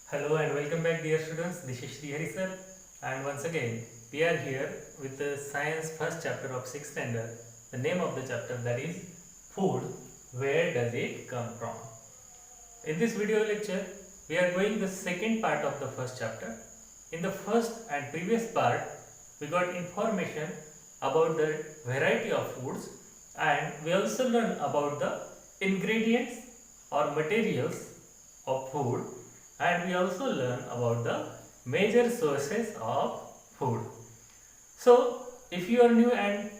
Hello and welcome back dear students, this is Srihari sir and once again we are here with the science first chapter of 6th standard. The name of the chapter that is food, where does it come from? In this video lecture we are going the second part of the first chapter. In the first and previous part we got information about the variety of foods and we also learned about the ingredients or materials of food and we also learn about the major sources of food. So if you are new and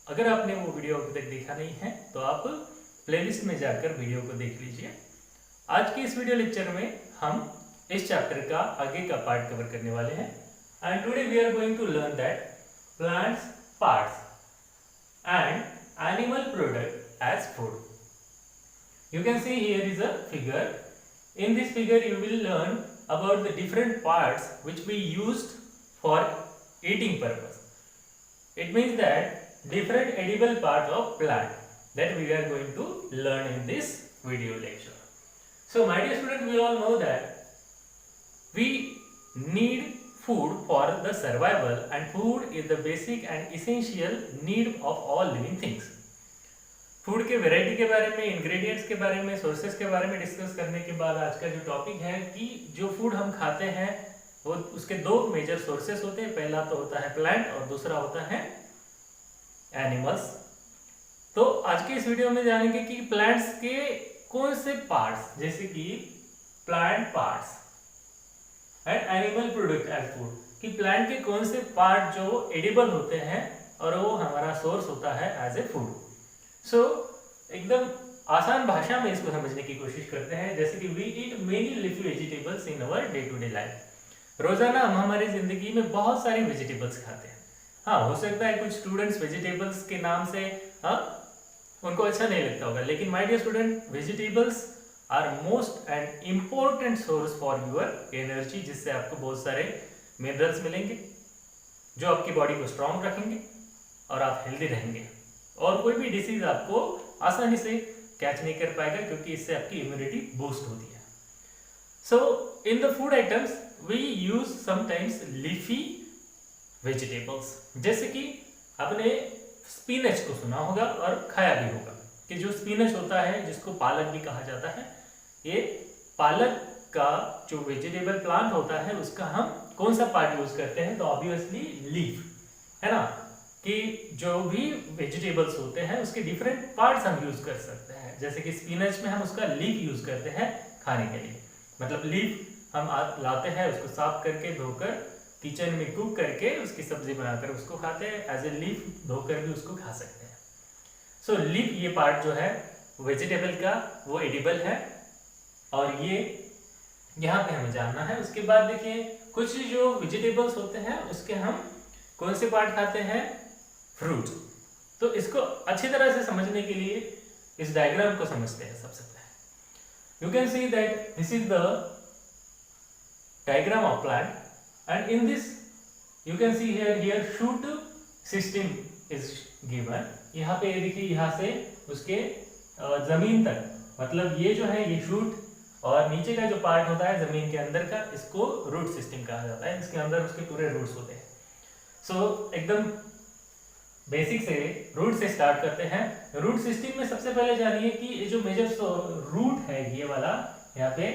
अगर आपने वो video अभी तक देखा नहीं है तो आप प्लेलिस्ट में जाकर वीडियो को देख लीजिए। आज की इस वीडियो लेक्चर में हम इस चैप्टर का आगे का पार्ट कवर करने वाले हैं and today we are going to learn that plants parts and animal product as food. You can see here is a figure. In this figure you will learn about the different parts which we used for eating purpose. It means that different edible parts of plant that we are going to learn in this video lecture. So my dear student, we all know that we need food for the survival and food is the basic and essential need of all living things. Food के variety के बारे में, ingredients के बारे में, sources के बारे में डिस्कस करने के बाद आज का जो टॉपिक है कि जो फूड हम खाते हैं वो उसके दो मेजर सोर्सेस होते हैं। पहला तो होता है प्लांट और दूसरा होता है एनिमल्स। तो आज के इस वीडियो में जानेंगे कि प्लांट्स के कौन से पार्ट्स जैसे कि plant parts and animal product as food, कि प्लांट के कौन से पार्ट जो एडिबल होते हैं और वो हमारा सोर्स होता है एज ए फूड। सो एकदम आसान भाषा में इसको समझने की कोशिश करते हैं। जैसे कि we eat many leafy vegetables in our day to day life. रोजाना हम हमारी जिंदगी में बहुत सारी वेजिटेबल्स खाते हैं। हाँ, हो सकता है कुछ स्टूडेंट्स वेजिटेबल्स के नाम से उनको अच्छा नहीं लगता होगा, लेकिन my dear student, vegetables are most and important source for your energy, जिससे आपको बहुत सारे मिनरल्स मिलेंगे जो आपकी बॉडी को स्ट्रांग रखेंगे और आप हेल्दी रहेंगे और कोई भी डिसीज आपको आसानी से कैच नहीं कर पाएगा क्योंकि इससे आपकी इम्यूनिटी बूस्ट होती है। So in the food items we use sometimes leafy vegetables, जैसे कि आपने स्पिनच को सुना होगा और खाया भी होगा कि जो स्पिनच होता है जिसको पालक भी कहा जाता है, ये पालक का जो वेजिटेबल प्लांट होता है उसका हम कौन सा पार्ट यूज करते हैं, तो ऑब्वियसली लीफ, है ना, कि जो भी वेजिटेबल्स होते हैं उसके डिफरेंट पार्ट्स हम यूज कर सकते हैं। जैसे कि स्पिनच में हम उसका लीफ यूज करते हैं खाने के लिए, मतलब लीफ हम लाते हैं, उसको साफ करके धोकर किचन में कुक करके उसकी सब्जी बनाकर उसको खाते हैं, एज ए लीफ धोकर भी उसको खा सकते हैं। सो लीफ ये पार्ट जो है वेजिटेबल का वो एडिबल है और ये यहाँ पे हमें जानना है। उसके बाद देखिए कुछ जो वेजिटेबल्स होते हैं उसके हम कौन से पार्ट खाते हैं, फ्रूट। तो इसको अच्छी तरह से समझने के लिए इस डायग्राम को समझते हैं। सबसे पहले you can see that this is the diagram of plant and in this you can see here shoot system is given. यहाँ पे देखिए, यहाँ से उसके जमीन तक, मतलब ये जो है ये शूट और नीचे का जो पार्ट होता है जमीन के अंदर का, इसको रूट सिस्टम कहा जाता है। इसके अंदर उसके पूरे रूट्स होते हैं। सो एकदम बेसिक से रूट से स्टार्ट करते हैं। रूट सिस्टम में सबसे पहले जानिए कि ये जो मेजर रूट है, ये वाला यहाँ पे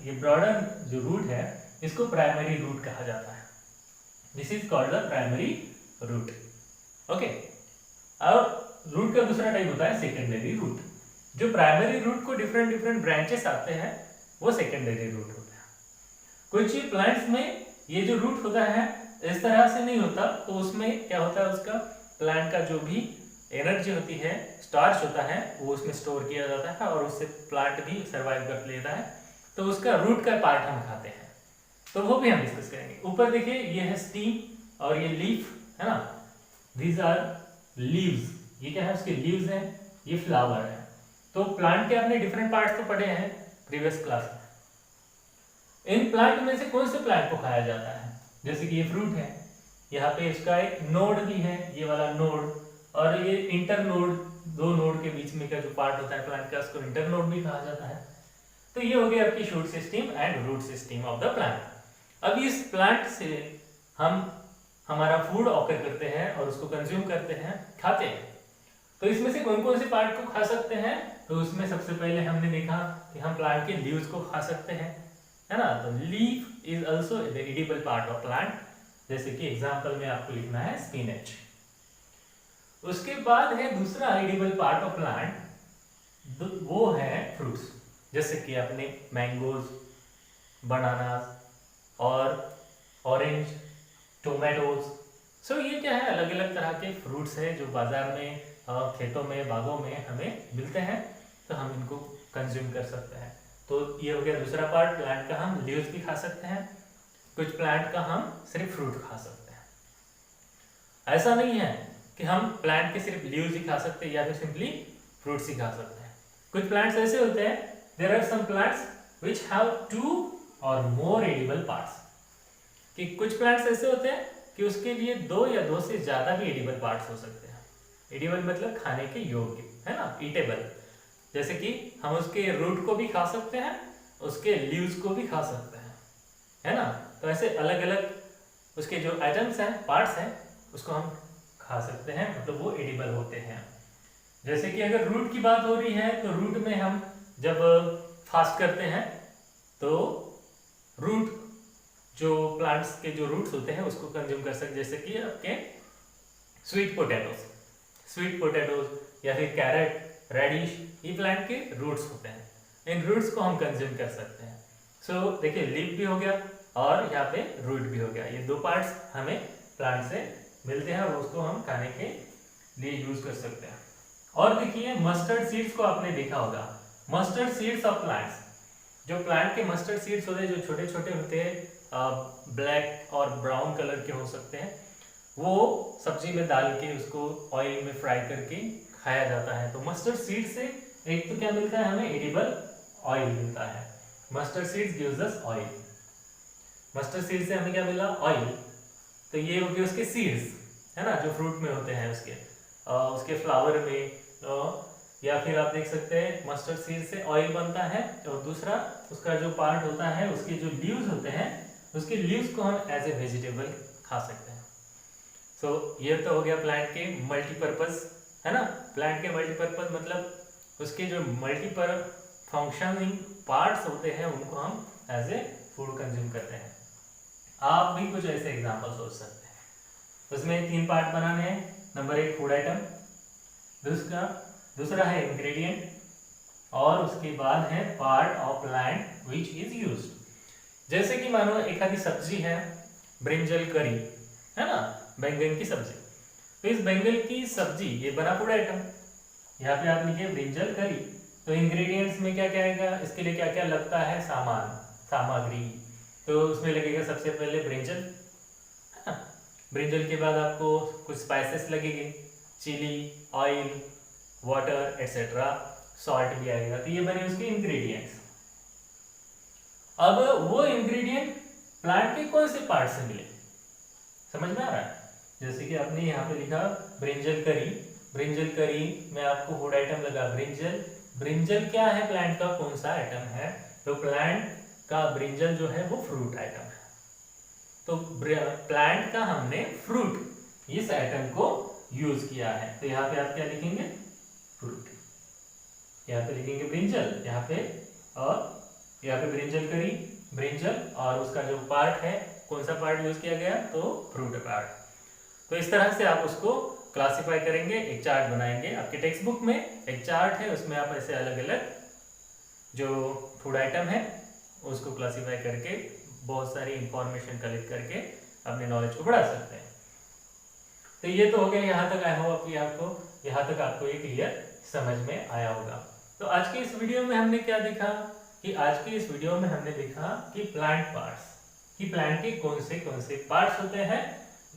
ये ब्रॉडर जो रूट है इसको प्राइमरी रूट कहा जाता है। This is called the primary root. Okay, और रूट का दूसरा टाइप होता है सेकेंडरी रूट। जो प्राइमरी रूट को डिफरेंट डिफरेंट ब्रांचेस आते हैं वो सेकेंडरी रूट होता है। कुछ प्लांट्स में ये जो रूट होता है इस तरह से नहीं होता, तो उसमें क्या होता है, उसका प्लांट का जो भी एनर्जी होती है, स्टार्च होता है, वो उसमें स्टोर किया जाता है और उससे प्लांट भी सर्वाइव कर लेता है, तो उसका रूट का पार्ट हम खाते हैं, तो वो भी हम डिस्कस करेंगे। ऊपर देखिए ये है स्टीम और ये लीफ है ना, दीज आर लीव्स। ये क्या है, उसके लीव्स हैं, ये फ्लावर है। तो प्लांट के आपने डिफरेंट पार्ट्स तो पढ़े हैं प्रीवियस क्लास में। इन प्लांट में से कौन से प्लांट को खाया जाता है, जैसे कि ये फ्रूट है, यहाँ पे इसका एक नोड भी है, ये वाला नोड, और ये इंटर नोड, दो नोड के बीच में का जो पार्ट होता है प्लांट का उसको इंटर नोड भी कहा जाता है। तो ये हो गई आपकी shoot system and root system of the plant. अब इस प्लांट से हम हमारा फूड ऑकर करते हैं और उसको कंज्यूम करते हैं, खाते हैं। तो इसमें से कौन कौन से पार्ट को खा सकते हैं? तो उसमें सबसे पहले हमने देखा कि हम प्लांट के लीव्स को खा सकते हैं, है ना। तो leaf is also the edible part of plant. जैसे कि एग्जांपल में आपको लिखना है स्पिनच। उसके बाद है दूसरा एडिबल पार्ट ऑफ प्लांट, वो है फ्रूट्स। जैसे कि अपने मैंगोज, बनानास और ऑरेंज, टोमेटोज। सो ये क्या है, अलग अलग तरह के फ्रूट्स हैं जो बाजार में, खेतों में, बागों में हमें मिलते हैं, तो हम इनको कंज्यूम कर सकते हैं। तो ये हो गया दूसरा पार्ट। प्लांट का हम लीव्स भी खा सकते हैं, कुछ प्लांट का हम सिर्फ फ्रूट खा सकते हैं। ऐसा नहीं है कि हम प्लांट के सिर्फ लीव्स ही खा सकते हैं या फिर सिंपली फ्रूट्स ही खा सकते हैं। कुछ प्लांट्स ऐसे होते हैं, there are some plants which have 2 और मोर एडिबल पार्ट्स, कि कुछ प्लांट्स ऐसे होते हैं कि उसके लिए 2 या 2 से ज्यादा भी एडिबल पार्ट्स हो सकते हैं। एडिबल मतलब खाने के योग्य, है ना, ईटेबल। जैसे कि हम उसके रूट को भी खा सकते हैं, उसके लीव्स को भी खा सकते हैं, है ना। तो ऐसे अलग अलग उसके जो आइटम्स हैं, पार्ट्स हैं, उसको हम खा सकते हैं, मतलब वो एडिबल होते हैं। जैसे कि अगर रूट की बात हो रही है तो रूट में हम जब फास्ट करते हैं तो रूट, जो प्लांट्स के जो रूट्स होते हैं उसको कंज्यूम कर सकते। जैसे कि आपके स्वीट पोटैटोज या फिर कैरेट, रेडिश, ये प्लांट के रूट्स होते हैं। इन रूट्स को हम कंज्यूम कर सकते हैं। सो देखिए, लीफ भी हो गया और यहाँ पे रूट भी हो गया। ये 2 पार्ट्स हमें प्लांट से मिलते हैं और उसको हम खाने के लिए यूज कर सकते हैं। और देखिए, मस्टर्ड सीड्स को आपने देखा होगा। मस्टर्ड सीड्स ऑफ प्लांट्स, जो प्लांट के मस्टर्ड सीड्स होते हैं, जो छोटे छोटे होते हैं, ब्लैक और ब्राउन कलर के हो सकते हैं, वो सब्जी में डाल के उसको ऑयल में फ्राई करके खाया जाता है। तो मस्टर्ड सीड से एक तो क्या मिलता है, हमें एडिबल ऑयल मिलता है। Mustard seeds gives us oil. Mustard seed से हमें क्या मिला, ऑयल। तो ये हो गए उसके सीड्स, है ना, जो फ्रूट में होते हैं, उसके फ्लावर में, या फिर आप देख सकते हैं मस्टर्ड सीड से ऑयल बनता है। और दूसरा उसका जो पार्ट होता है, उसके जो लीव्स होते हैं, उसके लीव्स को हम एज ए वेजिटेबल खा सकते हैं। सो ये तो हो गया प्लांट के मल्टीपर्पज, है ना। प्लांट के मल्टीपर्पज मतलब उसके जो मल्टीपर फंक्शनिंग पार्ट्स होते हैं, उनको हम एज ए फूड कंज्यूम करते हैं। आप भी कुछ ऐसे एग्जांपल सोच सकते हैं। उसमें 3 पार्ट बनाने हैं। नंबर 1 फूड आइटम, दूसरा है इंग्रेडिएंट, और उसके बाद है part of plant which is used. जैसे कि मानो एक आधी सब्जी है, ब्रिंजल करी, है ना, बैंगन की सब्जी। तो इस बैंगन की सब्जी ये बना फूड आइटम। यहाँ पे आप लिखिए ब्रिंजल करी। तो इंग्रेडिएंट्स में क्या क्या आएगा, इसके लिए क्या क्या लगता है, सामग्री। तो उसमें लगेगा सबसे पहले ब्रिंजल, है ना। ब्रिंजल के बाद आपको कुछ स्पाइसेस लगेंगे, chilli, oil, water etcetera, salt भी आएगा। तो ये बने उसके इंग्रेडिएंट्स। अब वो इंग्रेडिएंट प्लांट के कौन से पार्ट से मिले, समझ में आ रहा है। जैसे कि आपने यहाँ पे लिखा ब्रिंजल करी। ब्रिंजल करी में आपको फूड आइटम लगा ब्रिंजल। ब्रिंजल क्या है, प्लांट का कौन सा आइटम है? तो प्लांट का ब्रिंजल जो है वो फ्रूट आइटम है। तो प्लांट का हमने फ्रूट इस आइटम को यूज किया है। तो यहाँ पे आप क्या लिखेंगे, फ्रूट। यहाँ पे लिखेंगे ब्रिंजल, यहाँ पे, और यहाँ पे ब्रिंजल करी, ब्रिंजल, और उसका जो पार्ट है, कौन सा पार्ट यूज किया गया, तो फ्रूट पार्ट। तो इस तरह से आप उसको क्लासिफाई करेंगे, एक चार्ट बनाएंगे। आपके टेक्स्ट बुक में एक चार्ट है, उसमें आप ऐसे अलग अलग जो फूड आइटम है उसको क्लासिफाई करके बहुत सारी इंफॉर्मेशन कलेक्ट करके अपने नॉलेज को बढ़ा सकते हैं। तो ये तो हो गया यहाँ तक। आई होप कि आपको यहाँ तक आपको ये क्लियर समझ में आया होगा। तो आज के इस वीडियो में हमने क्या देखा कि प्लांट पार्ट्स, कि प्लांट के कौन से पार्ट्स होते हैं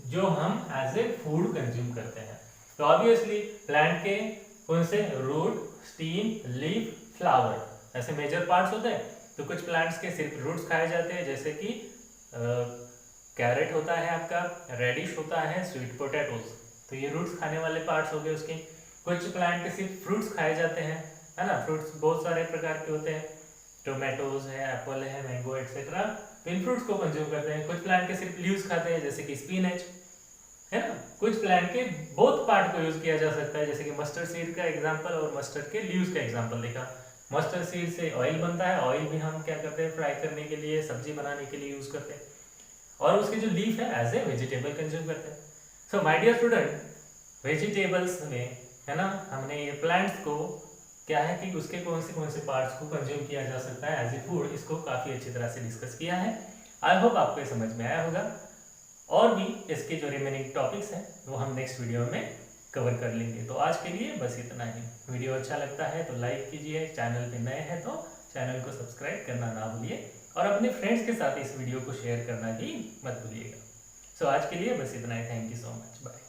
जो हम एज ए फूड कंज्यूम करते हैं। तो ऑब्वियसली प्लांट के कौन से, रूट, स्टीम, लीफ, फ्लावर, ऐसे मेजर पार्ट्स होते हैं। तो कुछ प्लांट्स के सिर्फ रूट्स खाए जाते हैं, जैसे कि कैरेट होता है आपका, रेडिश होता है, स्वीट पोटैटोज। तो ये रूट्स खाने वाले पार्ट्स हो गए उसके। कुछ प्लांट के सिर्फ फ्रूट्स खाए जाते हैं, है ना। फ्रूट्स बहुत सारे प्रकार के होते हैं, टोमेटोज है, एप्पल है, मैंगो एक्सेट्रा, तो इन फ्रूट्स को कंज्यूम करते हैं। कुछ प्लांट के सिर्फ लीव्स खाते हैं जैसे कि स्पिनच, है ना। कुछ प्लांट के बोथ पार्ट को यूज किया जा सकता है, जैसे कि मस्टर्ड सीड का एग्जांपल और मस्टर्ड के लीव्स का एग्जांपल देखा। मस्टर्ड सीड से ऑयल बनता है, ऑयल भी हम क्या करते हैं, फ्राई करने के लिए, सब्जी बनाने के लिए यूज करते हैं, और उसकी जो लीफ है एज ए वेजिटेबल कंज्यूम करते हैं। So my dear student, vegetables में, है ना, हमने ये प्लांट्स को क्या है कि उसके कौन से पार्ट्स को कंज्यूम किया जा सकता है एज ए फूड, इसको काफी अच्छी तरह से डिस्कस किया है। आई होप आपको ये समझ में आया होगा। और भी इसके जो रिमेनिंग टॉपिक्स हैं वो हम नेक्स्ट वीडियो में कवर कर लेंगे। तो आज के लिए बस इतना ही। वीडियो अच्छा लगता है तो लाइक कीजिए, चैनल पे नए हैं तो चैनल को सब्सक्राइब करना ना भूलिए, और अपने फ्रेंड्स के साथ इस वीडियो को शेयर करना भी मत भूलिएगा। सो आज के लिए बस इतना ही। Thank you so much, bye.